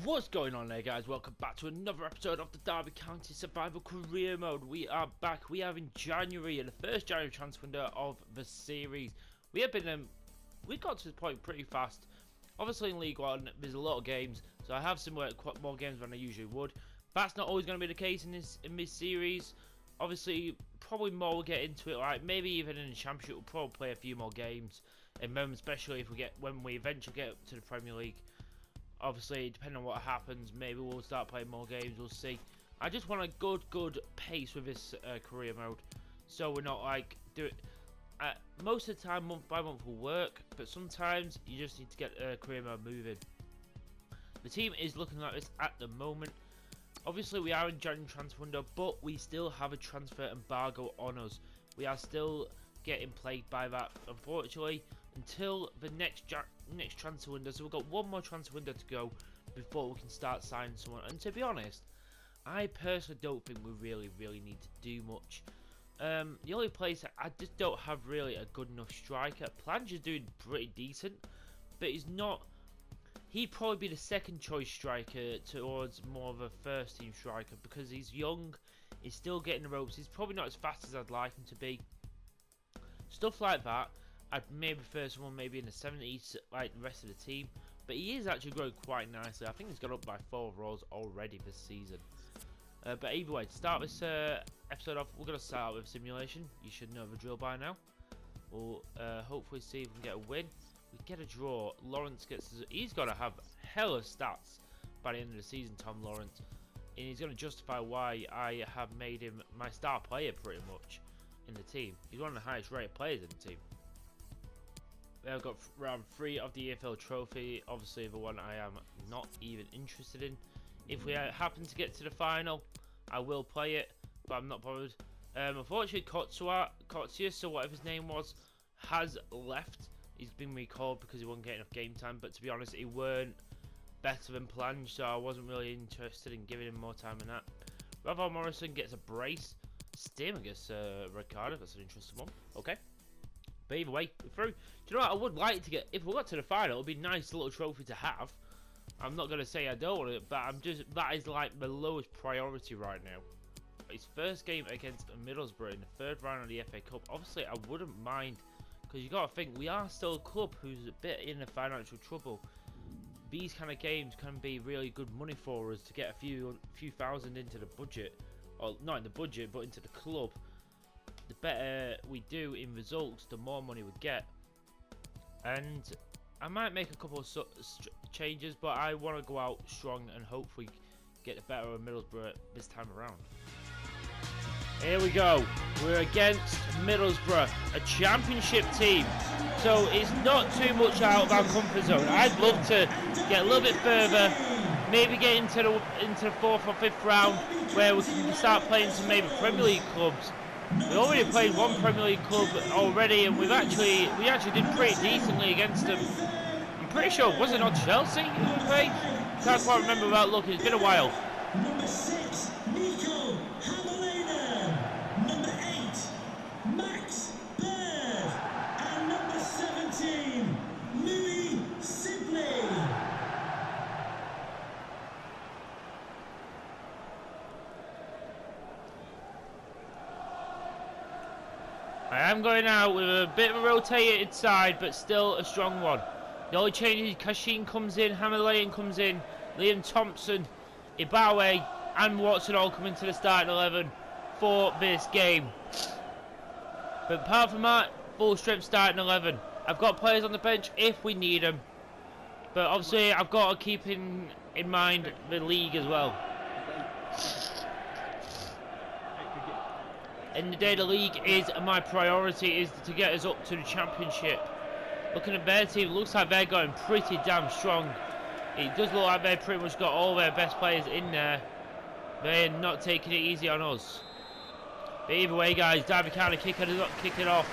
What's going on there, guys? Welcome back to another episode of the Derby County Survival Career Mode. We are back. We are in January, and the first January transfer window of the series. We have been we got to the point pretty fast. Obviously in League One there's a lot of games, so I have some more games than I usually would. That's not always going to be the case in this series. Obviously probably more we'll get into it, like maybe even in the Championship we'll probably play a few more games, and especially if when we eventually get up to the Premier League. Obviously, depending on what happens, maybe we'll start playing more games. We'll see. I just want a good pace with this career mode, so we're not like most of the time month by month will work, but sometimes you just need to get career mode moving. The team is looking like this at the moment. Obviously, we are in January transfer window, but we still have a transfer embargo on us. We are still getting plagued by that, unfortunately, until the next transfer window. So we've got one more transfer window to go before we can start signing someone. And to be honest, I personally don't think we really need to do much. The only place I just don't have really a good enough striker. Plange is doing pretty decent, but he's not. He'd probably be the second choice striker towards more of a first team striker because he's young, he's still getting the ropes. He's probably not as fast as I'd like him to be. Stuff like that. I'd maybe prefer someone maybe in the 70s like the rest of the team, but he is actually growing quite nicely. I think he's got up by 4 roles already this season. But either way, to start this episode off, we're going to start with simulation. You should know the drill by now. We'll hopefully see if we can get a win. We get a draw. Lawrence gets. He's got to have hella stats by the end of the season, Tom Lawrence, and he's going to justify why I have made him my star player pretty much in the team. He's one of the highest rated players in the team. I've got round 3 of the EFL trophy, obviously the one I am not even interested in. If we happen to get to the final, I will play it, but I'm not bothered. Unfortunately, Kotsia, so whatever his name was, has left. He's been recalled because he wasn't getting enough game time, but to be honest, he weren't better than Plange, so I wasn't really interested in giving him more time than that. Ravel Morrison gets a brace. Stim gets a red card. That's an interesting one. Okay. But either way, we're through. Do you know what? I would like to get, if we got to the final, it would be a nice little trophy to have. I'm not going to say I don't want it, but that is like the lowest priority right now. His first game against Middlesbrough in the 3rd round of the FA Cup. Obviously, I wouldn't mind, because you got to think, we are still a club who's a bit in the financial trouble. These kind of games can be really good money for us to get a few thousand into the budget. Or not in the budget, but into the club. The better we do in results, the more money we get. And I might make a couple of changes, but I want to go out strong and hopefully get the better of Middlesbrough this time around. Here we go. We're against Middlesbrough, a championship team. So it's not too much out of our comfort zone. I'd love to get a little bit further, maybe get into the 4th or 5th round where we can start playing some maybe Premier League clubs. We already played one Premier League club already, and we actually did pretty decently against them. I'm pretty sure, was it not Chelsea we played? Can't quite remember without looking. It's been a while. Number 6, Nico Hamelena. Number 8, Max Bird. And number 17, Louis Sibley. I am going out with a bit of a rotated side, but still a strong one. The only change is Kashin comes in, Hammerlane comes in, Liam Thompson, Ibawe and Watson all come into the starting 11 for this game. But apart from that, full strength starting 11. I've got players on the bench if we need them. But obviously I've got to keep in mind the league as well. In the day, the league is my priority, is to get us up to the championship. Looking at their team, looks like they're going pretty damn strong. It does look like they've pretty much got all their best players in there. They're not taking it easy on us. But either way, guys, Derby County kicking it off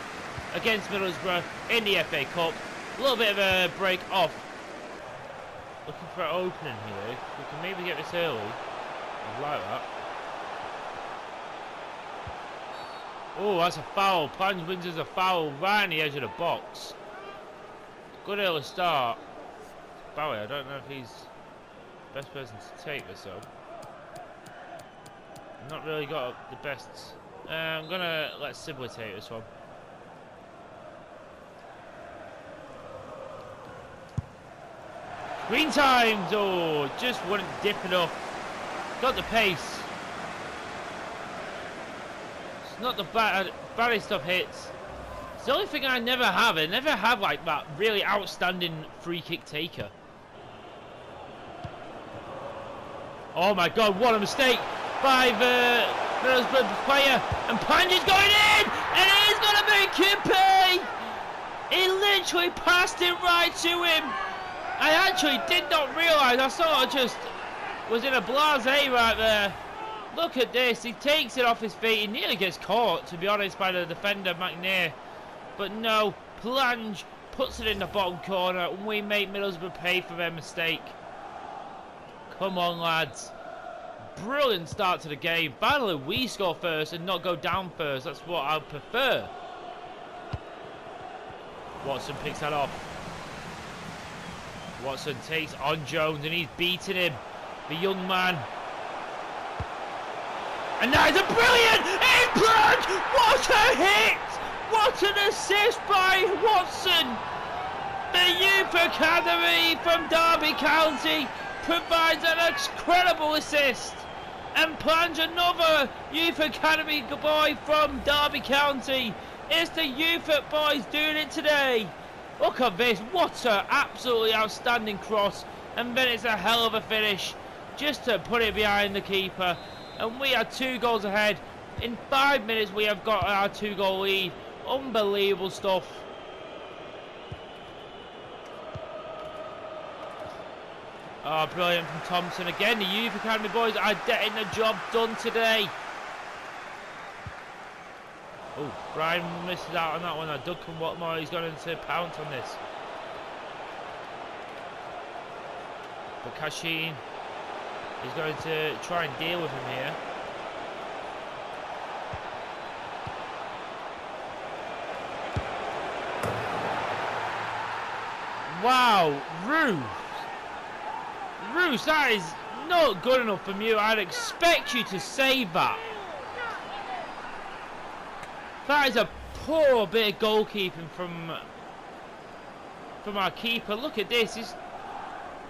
against Middlesbrough in the FA Cup. A little bit of a break off. Looking for an opening here. We can maybe get this early. I like that. Oh, that's a foul. Plange wins as a foul right on the edge of the box. Good early start. Bowie, I don't know if he's best person to take this up. Not really got the best. I'm gonna let Sibley take this one. Green times! Oh, just wouldn't dip enough. Got the pace. It's not the baddest of hits. It's the only thing I never have. I never have like that really outstanding free kick taker. Oh my god, what a mistake by the Middlesbrough player. And Pange is going in! And he's gonna make him pay! He literally passed it right to him. I actually did not realise. I sort of just was in a blasé right there. Look at this. He takes it off his feet. He nearly gets caught, to be honest, by the defender, McNair. But no, Plange puts it in the bottom corner, and we make Middlesbrough pay for their mistake. Come on, lads. Brilliant start to the game. Finally, we score first and not go down first. That's what I prefer. Watson picks that off. Watson takes on Jones, and he's beating him. The young man. And that is a brilliant impact! What a hit! What an assist by Watson! The Youth Academy from Derby County provides an incredible assist. And plans another Youth Academy boy from Derby County. It's the Youth boys doing it today. Look at this, what an absolutely outstanding cross. And then it's a hell of a finish, just to put it behind the keeper. And we are 2 goals ahead. In 5 minutes we have got our 2-goal lead. Unbelievable stuff. Oh, brilliant from Thompson again. The Youth Academy boys are getting the job done today. Oh, Brian misses out on that one. Duncan Watmore, he's going to pounce on this. But Cashin is going to try and deal with him here. Wow, Roos, that is not good enough from you. I'd expect you to save that. That is a poor bit of goalkeeping from our keeper. Look at this.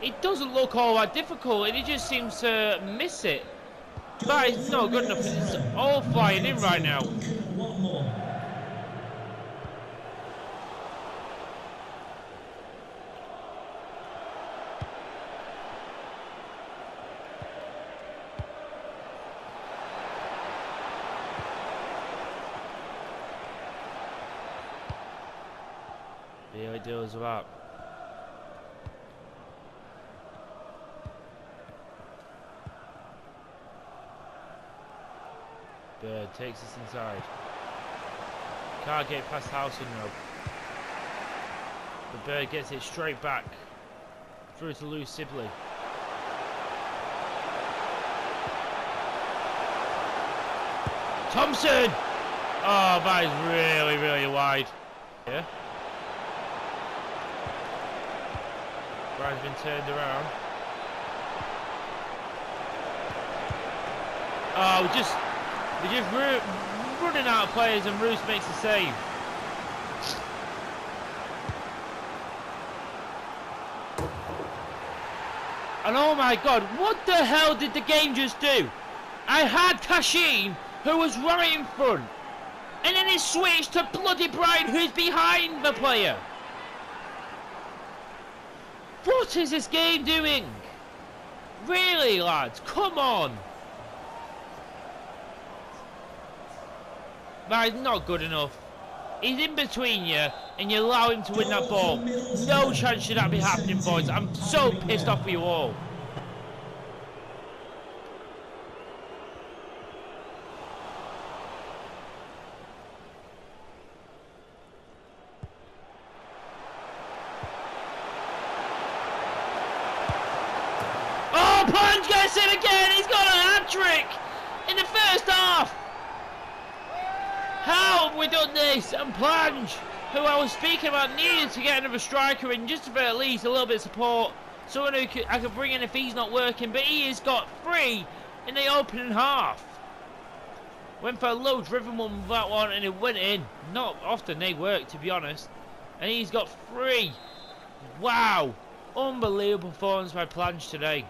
It doesn't look all that difficult, and he just seems to miss it. That is not good enough. It's all flying in right now. The idea is about. Bird takes us inside. Can't get past Howson though. The Bird gets it straight back through to Lou Sibley. Thompson! Oh, that is really, really wide. Yeah. Brian's been turned around. Oh, we're just running out of players, and Roos makes a save. And oh my god, what the hell did the game just do? I had Cashin, who was right in front, and then he switched to bloody Brian, who's behind the player. What is this game doing? Really, lads? Come on. That is not good enough. He's in between you, and you allow him to win that ball. No chance should that be happening, boys. I'm so pissed off with you all. Oh, Punch gets it again. He's got a hat-trick in the first half. How have we done this? And Plange, who I was speaking about, needed to get another striker in just for at least a little bit of support. Someone who I could bring in if he's not working, but he has got 3 in the opening half. Went for a low-driven one with that one, and it went in. Not often they work, to be honest. And he's got 3. Wow. Unbelievable performance by Plange today.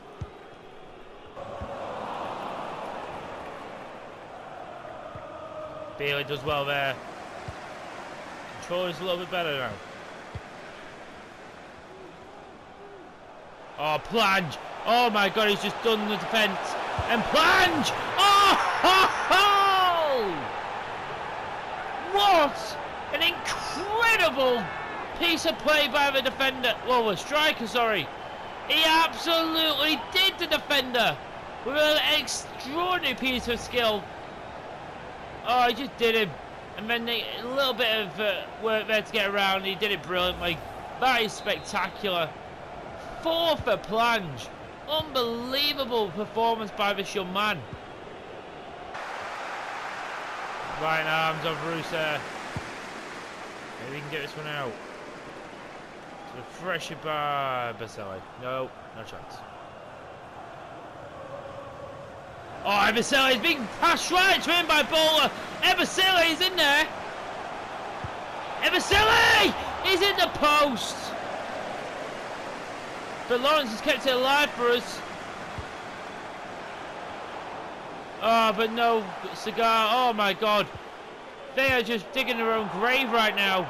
Bailey does well there. Control is a little bit better now. Oh, Plange. Oh my god, he's just done the defence. And Plange! Oh! Ho, ho! What an incredible piece of play by the defender. Well, the striker, sorry. He absolutely did the defender with an extraordinary piece of skill. Oh, he just did him. And then a little bit of work there to get around. He did it brilliantly. That is spectacular. 4 for Plange. Unbelievable performance by this young man. Right arms of Rusa. Maybe we can get this one out. So fresher by Baselli. No chance. Oh, Ebersele is being passed right to him by Bowler. Ebersele is in there. Ebersele is in the post. But Lawrence has kept it alive for us. Oh, but no cigar. Oh my god. They are just digging their own grave right now.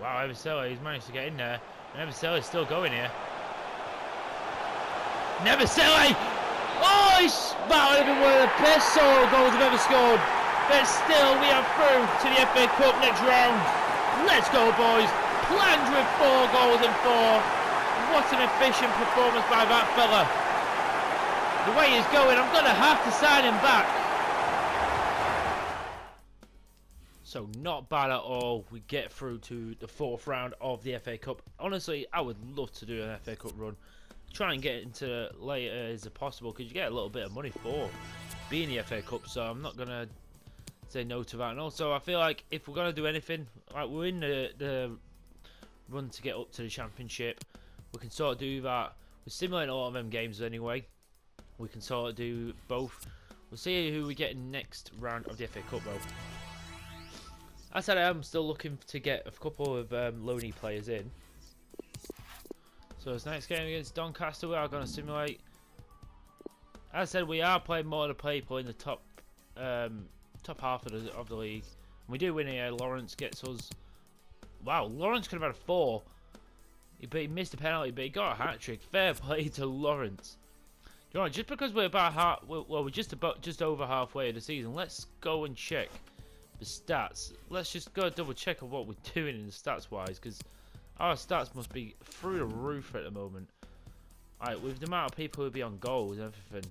Wow, Ebersele, he's managed to get in there. And Ebersele is still going here. Ebersele! Oh, that would have been one of the best solo goals I've ever scored. But still, we are through to the FA Cup next round. Let's go, boys. Plange with 4 goals and 4. What an efficient performance by that fella. The way he's going, I'm going to have to sign him back. So not bad at all. We get through to the 4th round of the FA Cup. Honestly, I would love to do an FA Cup run. Try and get into later as possible because you get a little bit of money for being the FA Cup. So I'm not going to say no to that. And also, I feel like if we're going to do anything, like we're in the run to get up to the Championship, we can sort of do that. We're simulating a lot of them games anyway. We can sort of do both. We'll see who we get in next round of the FA Cup though. As I said, I am still looking to get a couple of loanee players in. So this next game against Doncaster, we are going to simulate. As I said, we are playing more of the people in the top half of the league. We do win here. Lawrence gets us. Wow, Lawrence could have had a 4. He missed a penalty, but he got a hat trick. Fair play to Lawrence. You know, just because we're about we're just over halfway of the season. Let's go and check the stats. Let's just go double check on what we're doing in the stats wise, because our stats must be through the roof at the moment. Alright, with the amount of people who'll be on goals and everything.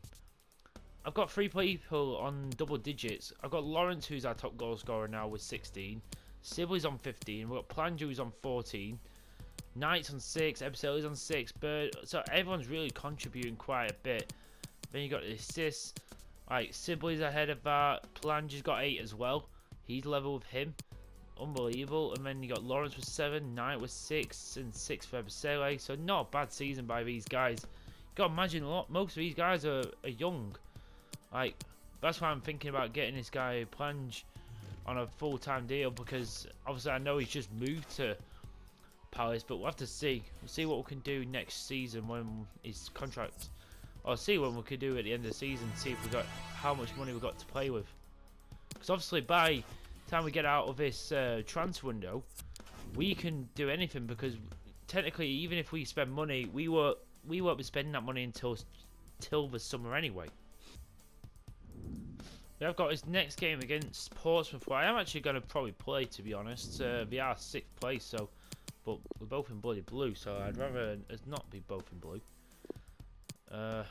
I've got 3 people on double digits. I've got Lawrence, who's our top goal scorer now with 16. Sibley's on 15. We've got Plange, who's on 14. Knight's on 6. Ebersele's on 6. Bird. So everyone's really contributing quite a bit. Then you got the assists. Alright, Sibley's ahead of that. Plange has got 8 as well. He's level with him. Unbelievable. And then you got Lawrence with 7, Knight with 6, and 6 for Ebersele. So not a bad season by these guys. You got to imagine most of these guys are young. Like, that's why I'm thinking about getting this guy Plange on a full-time deal, because obviously I know he's just moved to Palace, but we'll have to see. We'll see what we can do next season when his contract, or see what we could do at the end of the season, see if we got how much money we got to play with. Because obviously by the time we get out of this transfer window, we can do anything, because technically even if we spend money, we won't be spending that money until the summer anyway. I've got his next game against Portsmouth, where I am actually going to probably play, to be honest. We are 6th place, so, but we're both in bloody blue, so I'd rather us not be both in blue. Yeah,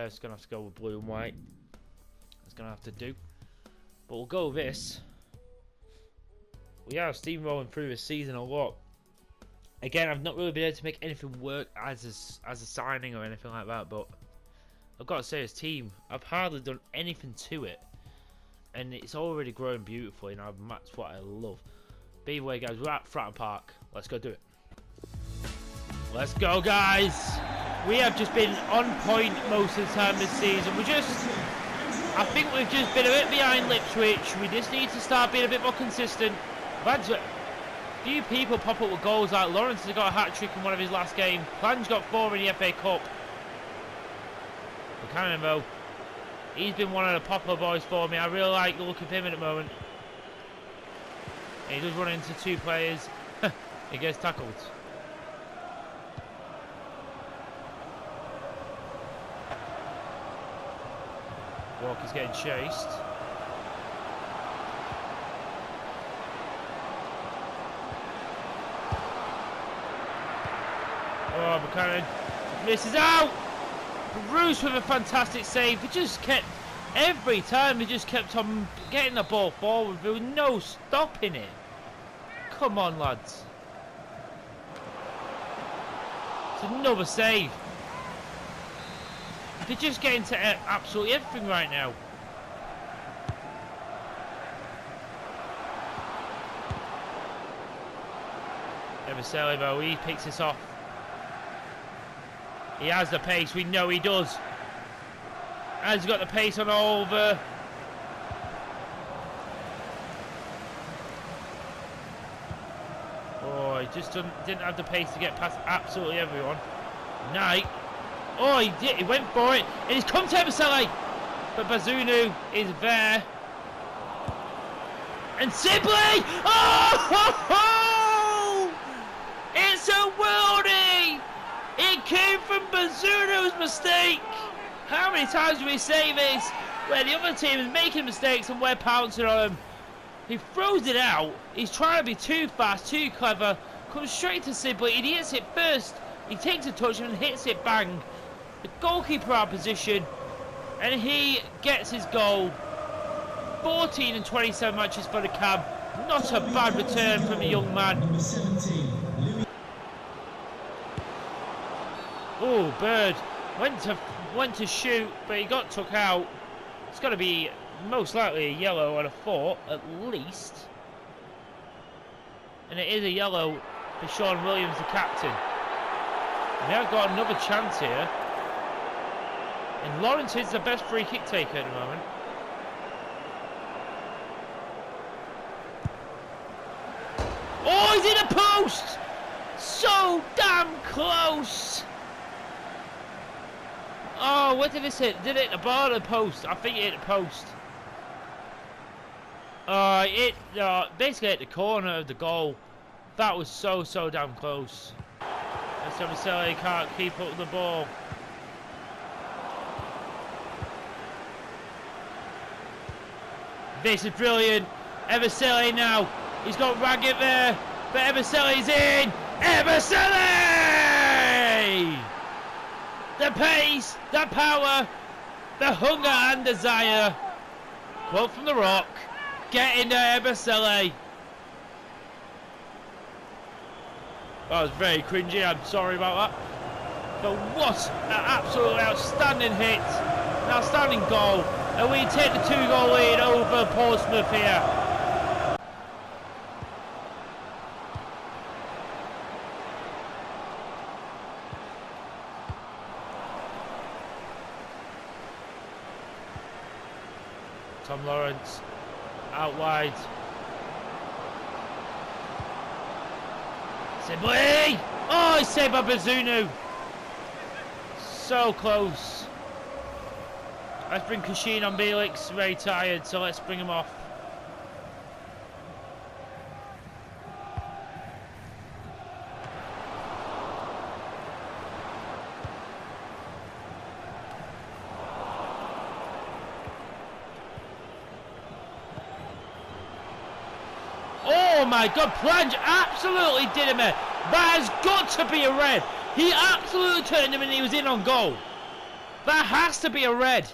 it's going to have to go with blue and white. It's going to have to do. But we'll go with this. We are steamrolling through this season a lot. Again, I've not really been able to make anything work as a signing or anything like that, but I've got to say, as team, I've hardly done anything to it, and it's already growing beautifully, and that's what I love. But either way, guys, we're at Fratton Park. Let's go do it. Let's go, guys. We have just been on point most of the time this season. I think we've just been a bit behind Ipswich. We just need to start being a bit more consistent. I've had a few people pop up with goals, like Lawrence has got a hat-trick in one of his last games. Plan's got 4 in the FA Cup. Buchanan, though, he's been one of the popular boys for me. I really like the look of him at the moment. He does run into 2 players. He gets tackled. Walker's getting chased. Oh, Buchanan misses out. Bruce with a fantastic save. He just kept, every time he just kept on getting the ball forward. There was no stopping it. Come on, lads. It's another save. They're just getting to absolutely everything right now. Everselli, though, he picks this off. He has the pace, we know he does. And he's got the pace on over. Oh, he just didn't have the pace to get past absolutely everyone. Knight. Oh, he did. He went for it. And he's come to Everselli. But Bazunu is there. And Sibley! Oh! It's a worldie! It came from Bazunu's mistake. How many times do we say this? Where the other team is making mistakes and we're pouncing on them. He throws it out. He's trying to be too fast, too clever. Comes straight to Sibley. He hits it first. He takes a touch and hits it bang. The goalkeeper out of position. And he gets his goal. 14 and 27 matches for the Cab. Not a bad return from the young man. Oh, Bird went to shoot, but he got took out. It's got to be most likely a yellow, I'd have thought, at least. And it is a yellow for Sean Williams, the captain. And they have got another chance here. And Lawrence is the best free kick taker at the moment. Oh, he's in a post! So damn close! Oh, where did this hit? Did it hit the bar or the post? I think it hit the post. It basically hit the corner of the goal. That was so damn close. Everselli can't keep up with the ball. This is brilliant. Everselli now. He's got Raggett there. But Everselli's in. Everselli! The pace, the power, the hunger and desire. Quote from The Rock. Get in there, Everselli. That was very cringy, I'm sorry about that. But what an absolutely outstanding hit. An outstanding goal. And we take the 2-goal lead over Portsmouth here. Tom Lawrence out wide. Sibley! Oh, he's saved by Bazunu. So close. Let's bring Kashin on Belix. Very tired, so let's bring him off. Oh my God, Plange absolutely did him there. That has got to be a red. He absolutely turned him and he was in on goal. That has to be a red.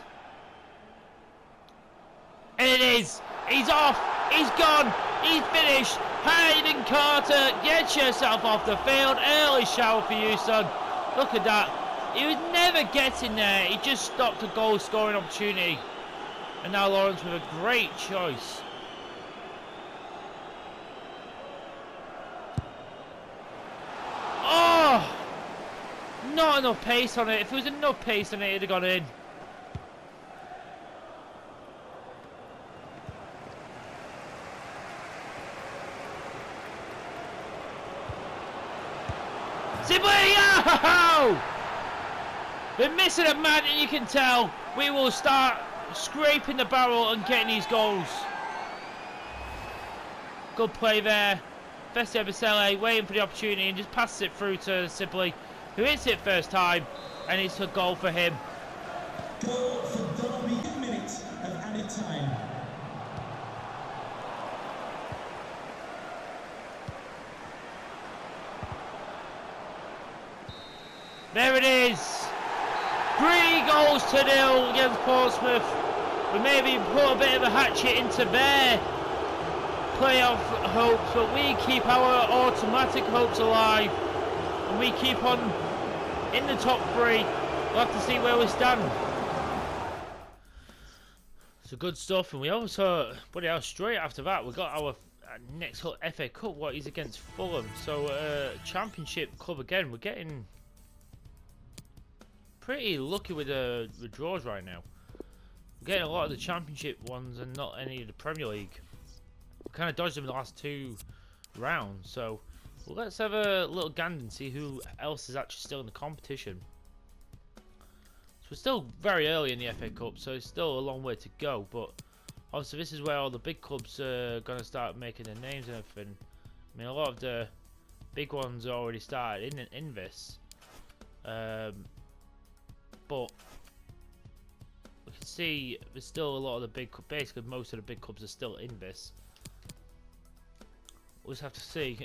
And it is. He's off. He's gone. He's finished. Hayden Carter, get yourself off the field. Early shower for you, son. Look at that. He was never getting there. He just stopped a goal scoring opportunity. And now Lawrence with a great choice. Oh! Not enough pace on it. If there was enough pace on it, it'd have gone in. We're missing a man, and you can tell. We will start scraping the barrel and getting these goals. Good play there. Festia Basele waiting for the opportunity and just passes it through to Sibley, who hits it first time, and it's a goal for him. Goal for Derby, 2 minutes of added time. There it is. 3-0 against Portsmouth. We maybe put a bit of a hatchet into their playoff hopes, but we keep our automatic hopes alive, and we keep on in the top 3. We'll have to see where we stand. So good stuff, and we also, bloody hell, straight after that we got our next FA Cup. What is against Fulham? So Championship club again. We're getting pretty lucky with the draws right now. We're getting a lot of the Championship ones and not any of the Premier League. We kind of dodged them in the last 2 rounds, so let's have a little gander and see who else is actually still in the competition. So we're still very early in the FA Cup, so it's still a long way to go, but obviously this is where all the big clubs are going to start making their names and everything. I mean, a lot of the big ones already started in this. But we can see there's still a lot of the big, basically most of the big clubs are still in this. We'll just have to see.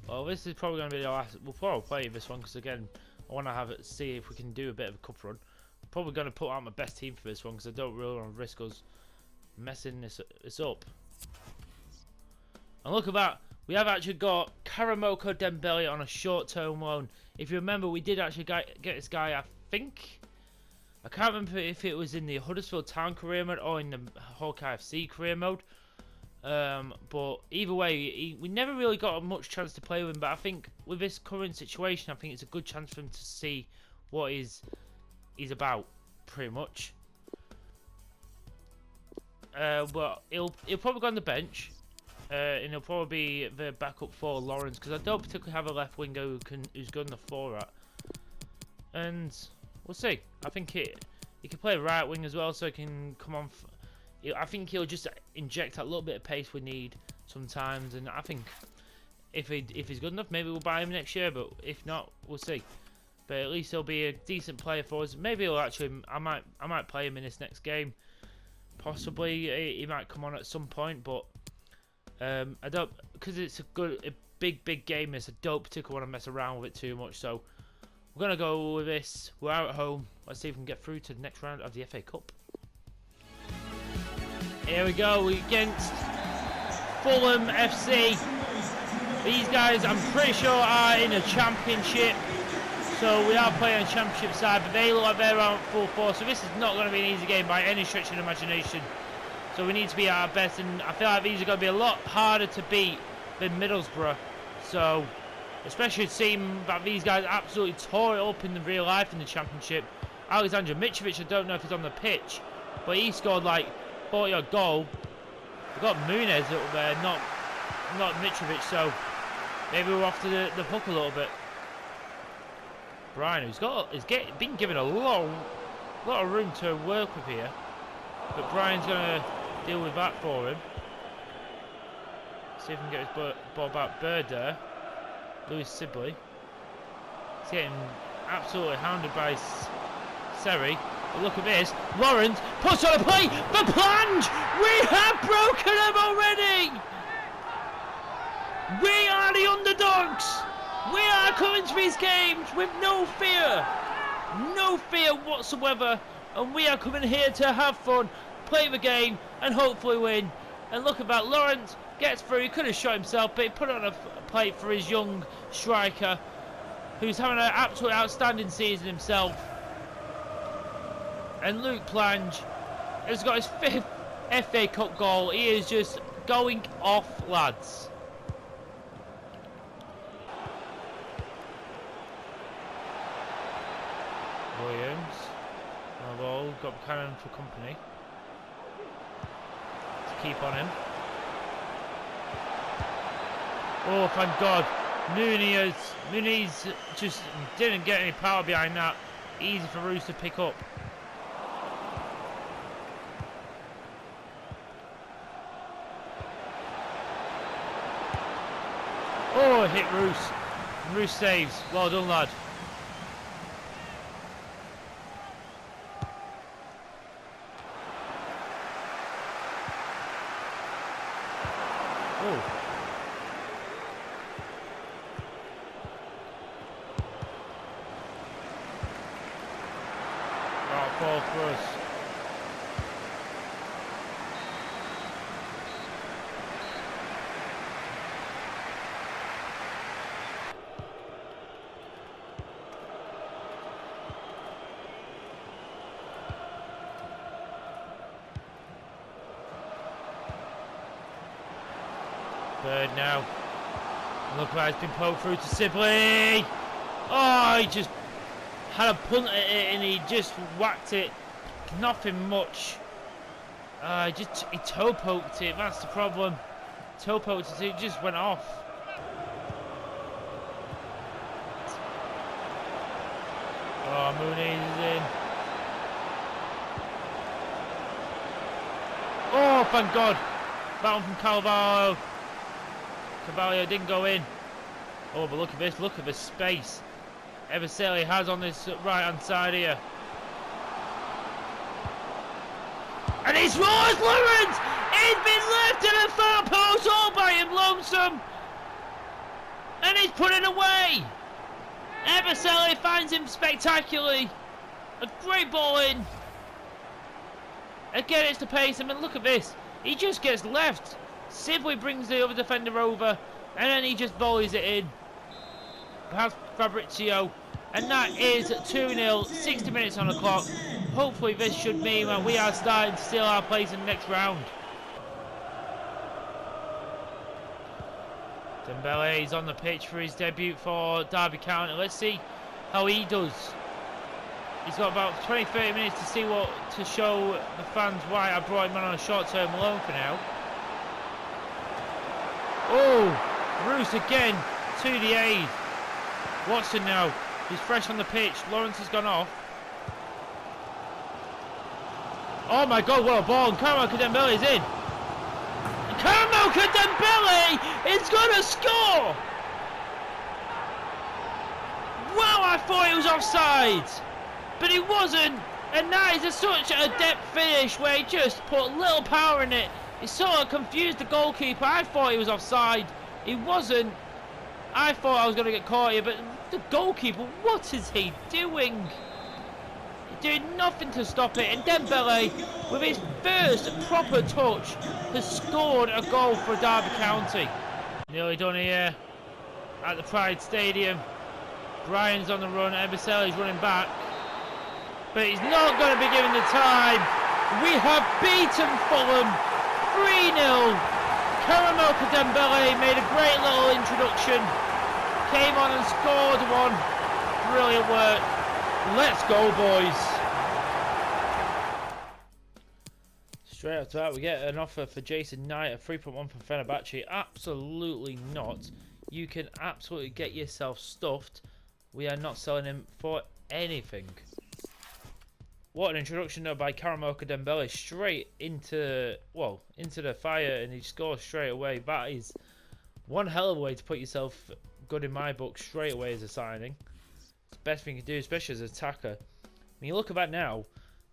Well, this is probably going to be the last. We'll probably play this one because again, I want to have it, see if we can do a bit of a cup run. I'm probably going to put out my best team for this one because I don't really want to risk us messing this up. And look at that. We have actually got Karamoko Dembele on a short-term loan. If you remember, we did actually get this guy, I think. I can't remember if it was in the Huddersfield Town career mode or in the Hawkeye FC career mode. But either way, we never really got much chance to play with him. But I think with this current situation, I think it's a good chance for him to see what he's about, pretty much. But he'll probably go on the bench. And he'll probably be the backup for Lawrence because I don't particularly have a left winger who's good enough for that. And we'll see. I think he can play right wing as well, so he can come on. I think he'll just inject that little bit of pace we need sometimes. And I think if he's good enough, maybe we'll buy him next year. But if not, we'll see. But at least he'll be a decent player for us. Maybe he'll actually. I might play him in this next game. Possibly he might come on at some point, but. I don't, because it's a big game. I don't particularly want to mess around with it too much. So we're gonna go with this. We're out at home. Let's see if we can get through to the next round of the FA Cup. Here we go against Fulham FC. These guys, I'm pretty sure, are in a Championship. So we are playing on the Championship side, but they look like they're out full force. So this is not going to be an easy game by any stretch of the imagination. So we need to be at our best, and I feel like these are going to be a lot harder to beat than Middlesbrough. So, especially seeing that these guys absolutely tore it up in the real life in the Championship. Alexander Mitrovic, I don't know if he's on the pitch, but he scored like 40-odd goal. We've got Muniz up there, not Mitrovic, so maybe we're off to the hook a little bit. Brian, who's been given a lot of room to work with here, but Brian's going to deal with that for him. See if we can get his ball back. Bird there. Lewis Sibley. He's getting absolutely hounded by Seri. But look at this. Lawrence puts on a play. The plunge! We have broken him already! We are the underdogs! We are coming to these games with no fear! No fear whatsoever. And we are coming here to have fun. play the game, and hopefully win. And look at that, Lawrence gets through. He could have shot himself, but he put it on a plate for his young striker, who's having an absolutely outstanding season himself. And Luke Plange has got his 5th FA Cup goal. He is just going off, lads. Williams. Although got Buchanan for company. To keep on him. Oh, thank God. Muniz just didn't get any power behind that. Easy for Roos to pick up. Oh, hit Roos. Roos saves. Well done, lad. Oh. Right ball for us. Third now. Look like it's been poked through to Sibley. Oh, he just had a punt at it and he just whacked it. Nothing much. He toe poked it. That's the problem. Toe poked it. It just went off. Oh, Mooney is in. Oh, thank God. That one from Carvalho. Carvalho didn't go in. Oh, but look at this. Look at the space Eversely has on this right hand side here. And he scores, Lawrence! He's been left in the far post all by him, lonesome. And he's put it away. Eversely finds him spectacularly. A great ball in. Again, it's to pace him, and look at this. He just gets left. Sibley brings the other defender over, and then he just volleys it in. Perhaps Fabrizio, and that is 2-0, 60 minutes on the clock. Hopefully this should mean that we are starting to steal our place in the next round. Dembele is on the pitch for his debut for Derby County. Let's see how he does. He's got about 20-30 minutes to show the fans why I brought him on a short-term loan for now. Oh, Roos again to the aid. Watson now. He's fresh on the pitch. Lawrence has gone off. Oh my God, what a ball. And Karamoko Dembele is in. And Karamoko Dembele is going to score. Wow, I thought he was offside. But he wasn't. And that is such a depth finish where he just put little power in it. He sort of confused the goalkeeper. I thought he was offside. He wasn't. I thought I was going to get caught here, but the goalkeeper, what is he doing? He's doing nothing to stop it. And Dembele, with his first proper touch, has scored a goal for Derby County. Nearly done here at the Pride Stadium. Brian's on the run. Eversely's running back. But he's not going to be given the time. We have beaten Fulham 3-0. Karamoko Dembele made a great little introduction. Came on and scored one. Brilliant work. Let's go, boys. Straight after that, we get an offer for Jason Knight, a 3.1 from Fenerbahce. Absolutely not. You can absolutely get yourself stuffed. We are not selling him for anything. What an introduction though by Karamoko Dembele, straight into the fire, and he scores straight away. That is one hell of a way to put yourself good in my book straight away as a signing. It's the best thing you can do, especially as an attacker. When you look at that now,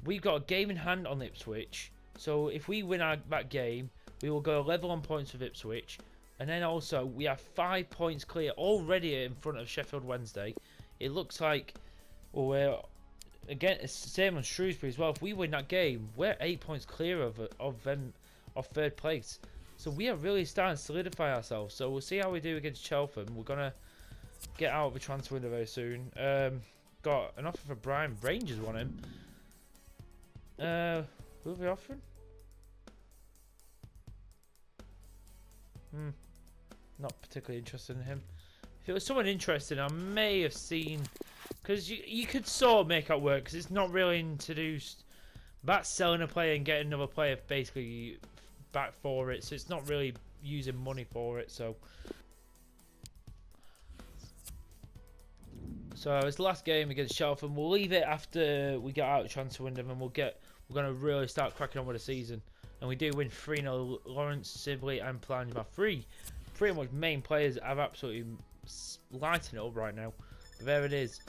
we've got a game in hand on Ipswich, so if we win that game, we will go level on points with Ipswich, and then also we have 5 points clear already in front of Sheffield Wednesday. It looks like, well, again, it's the same on Shrewsbury as well. If we win that game, we're 8 points clear of them of third place. So we are really starting to solidify ourselves. So we'll see how we do against Cheltenham. We're gonna get out of the transfer window very soon. Got an offer for Brian. Rangers want him. Who are we offering? Not particularly interested in him. If it was someone interesting, I may have seen, because you could sort of make it work, because it's not really introduced. That's selling a player and getting another player basically back for it, so it's not really using money for it. So it's the last game against Cheltenham. We'll leave it after we get out of the transfer window, and we're going to really start cracking on with the season. And we do win 3-0. Lawrence, Sibley, and Plange, my three pretty much main players, are absolutely lighting it up right now. But there it is,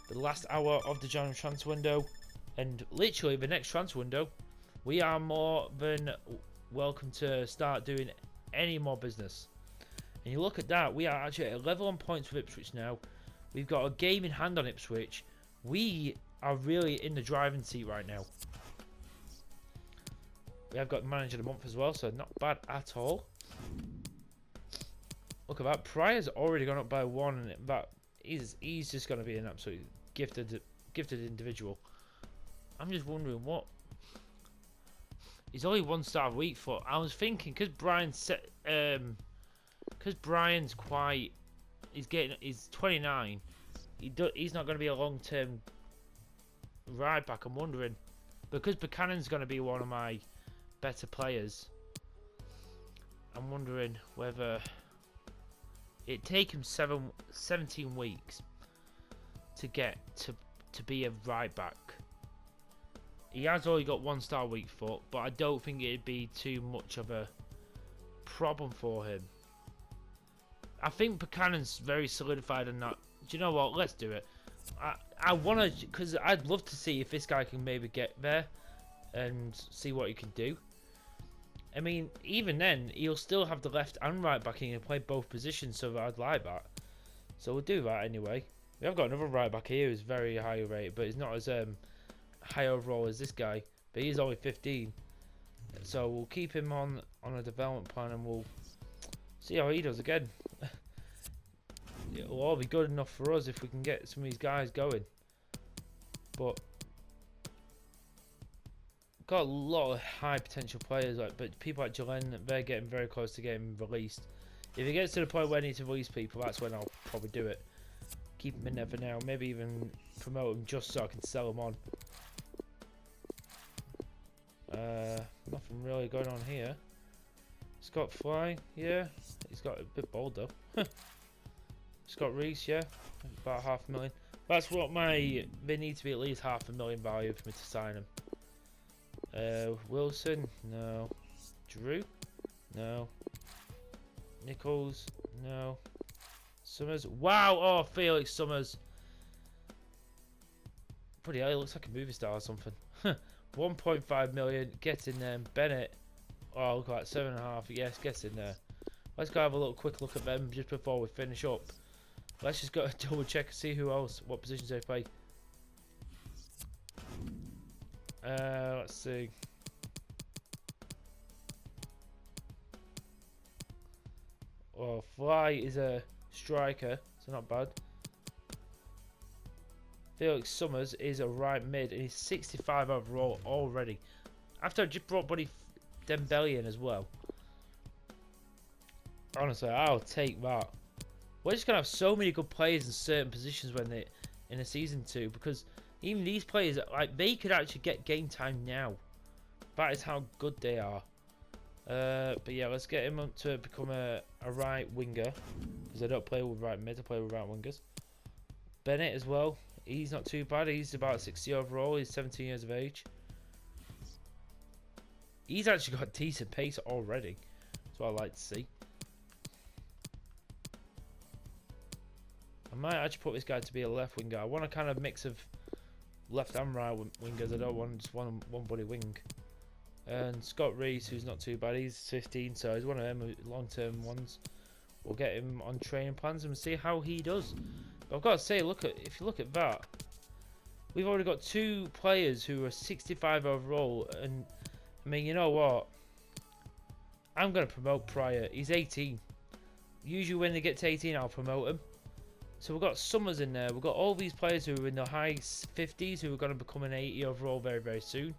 the last hour of the January transfer window, and literally the next transfer window, we are more than welcome to start doing any more business. And you look at that, we are actually at a level on points with Ipswich now. We've got a game in hand on Ipswich. We are really in the driving seat right now. We have got manager of the month as well, so not bad at all. Look at that. Pryor's already gone up by 1, and that he's just going to be an absolutely gifted individual. I'm just wondering what. He's only 1 star of weak foot. I was thinking because Brian's quite. He's 29. He's not going to be a long-term right back. I'm wondering, because Buchanan's going to be one of my better players. I'm wondering whether it take him 17 weeks to get to be a right back. He has only got 1 star weak foot, but I don't think it'd be too much of a problem for him. I think Buchanan's very solidified in that. Do you know what? Let's do it. I want to, because I'd love to see if this guy can maybe get there and see what he can do. I mean, even then, he'll still have the left and right back, and he can play both positions, so I'd like that. So we'll do that anyway. We have got another right back here who's very high rated, but he's not as high overall as this guy. But he's only 15. So we'll keep him on a development plan, and we'll see how he does again. It'll all be good enough for us if we can get some of these guys going. But got a lot of high potential players, but people like Jalen, they're getting very close to getting released. If it gets to the point where I need to release people, that's when I'll probably do it. Keep them in there for now, maybe even promote them just so I can sell them on. Nothing really going on here. Scott Fly, yeah, he's got a bit bold though. Scott Reese, yeah, about 500,000. That's what they need to be at least 500,000 value for me to sign him. Wilson, no. Drew, no. Nichols, no. Summers, wow! Oh, Felix Summers. Pretty hell, he looks like a movie star or something. 1.5 million, get in there. Bennett, oh, look at that, 7.5. Yes, get in there. Let's go have a little quick look at them just before we finish up. Let's just go double check and see who else, what positions they play. Let's see. Well, Fly is a striker, so not bad. Felix Summers is a right mid, and he's 65 overall already. After I just brought Buddy Dembele in as well. Honestly, I'll take that. We're just gonna have so many good players in certain positions when they in a season 2, because even these players, like, they could actually get game time now. That is how good they are. But yeah, let's get him up to become a right winger, because I don't play with right mid, I play with right wingers. Bennett as well, he's not too bad. He's about 60 overall. He's 17 years of age. He's actually got decent pace already. That's what I like to see. I might actually put this guy to be a left winger. I want a kind of mix of left and right wingers. I don't want just one bloody wing. And Scott Reese, who's not too bad. He's 15, so he's one of them long-term ones. We'll get him on training plans and see how he does. But I've got to say, if you look at that, we've already got 2 players who are 65 overall, and I mean, you know what? I'm going to promote Pryor. He's 18. Usually when they get to 18, I'll promote him. So we've got Summers in there. We've got all these players who are in the high 50s who are going to become an 80 overall very, very soon.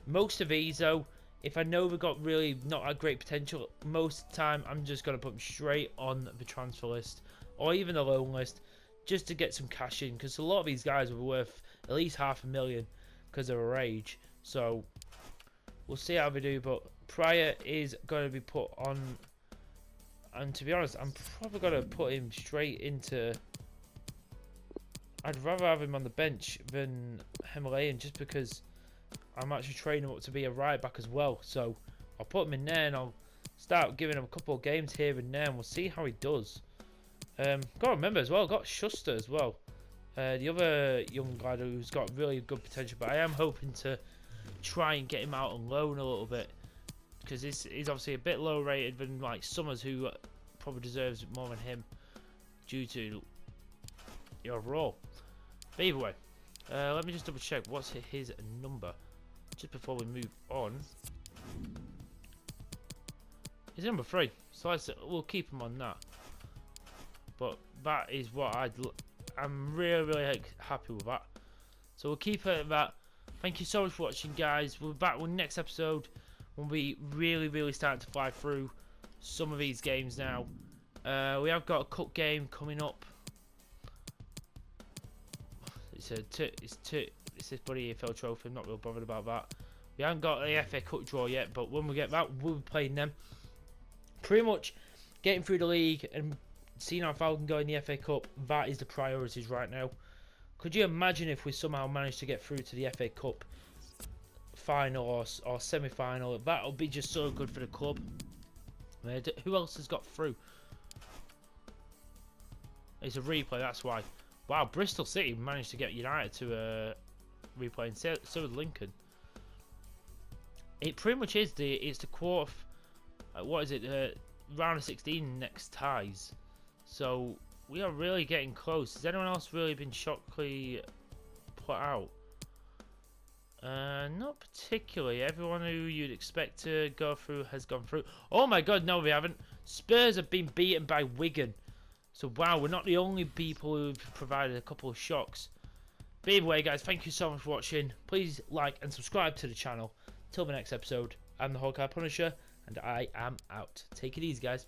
Most of these, though, if I know we've got really not a great potential, most of the time I'm just going to put them straight on the transfer list or even the loan list just to get some cash in, because a lot of these guys are worth at least $500,000 because of their age. So we'll see how we do, but Pryor is going to be put on, and to be honest, I'm probably going to put him straight into... I'd rather have him on the bench than Himalayan, just because I'm actually training him up to be a right back as well. So I'll put him in there and I'll start giving him a couple of games here and there, and we'll see how he does. Got to remember as well, got Schuster as well. The other young lad who's got really good potential, but I am hoping to try and get him out on loan a little bit, because he's obviously a bit low rated than like Summers, who probably deserves more than him due to the overall. But either way, let me just double check what's his number just before we move on. He's number 3, so we'll keep him on that. But that is what I'm really happy with that. So we'll keep it at that. Thank you so much for watching, guys. We'll be back with the next episode. We'll be really starting to fly through some of these games now. We have got a cup game coming up. It's this bloody EFL trophy. I'm not real bothered about that. We haven't got the FA Cup draw yet, but when we get that, we'll be playing them. Pretty much getting through the league and seeing how far we can go in the FA Cup, that is the priorities right now. Could you imagine if we somehow managed to get through to the FA Cup final or semi-final? That would be just so good for the club. Who else has got through? It's a replay, that's why. Wow, Bristol City managed to get United to replay, and so did Lincoln. It pretty much is it's the quarter. What is it? Round of 16 next ties. So we are really getting close. Has anyone else really been shockingly put out? Not particularly. Everyone who you'd expect to go through has gone through. Oh my god, no we haven't. Spurs have been beaten by Wigan. So wow, we're not the only people who've provided a couple of shocks. But either way, guys, thank you so much for watching. Please like and subscribe to the channel. Till the next episode, I'm the Hawkeye Punisher, and I am out. Take it easy, guys.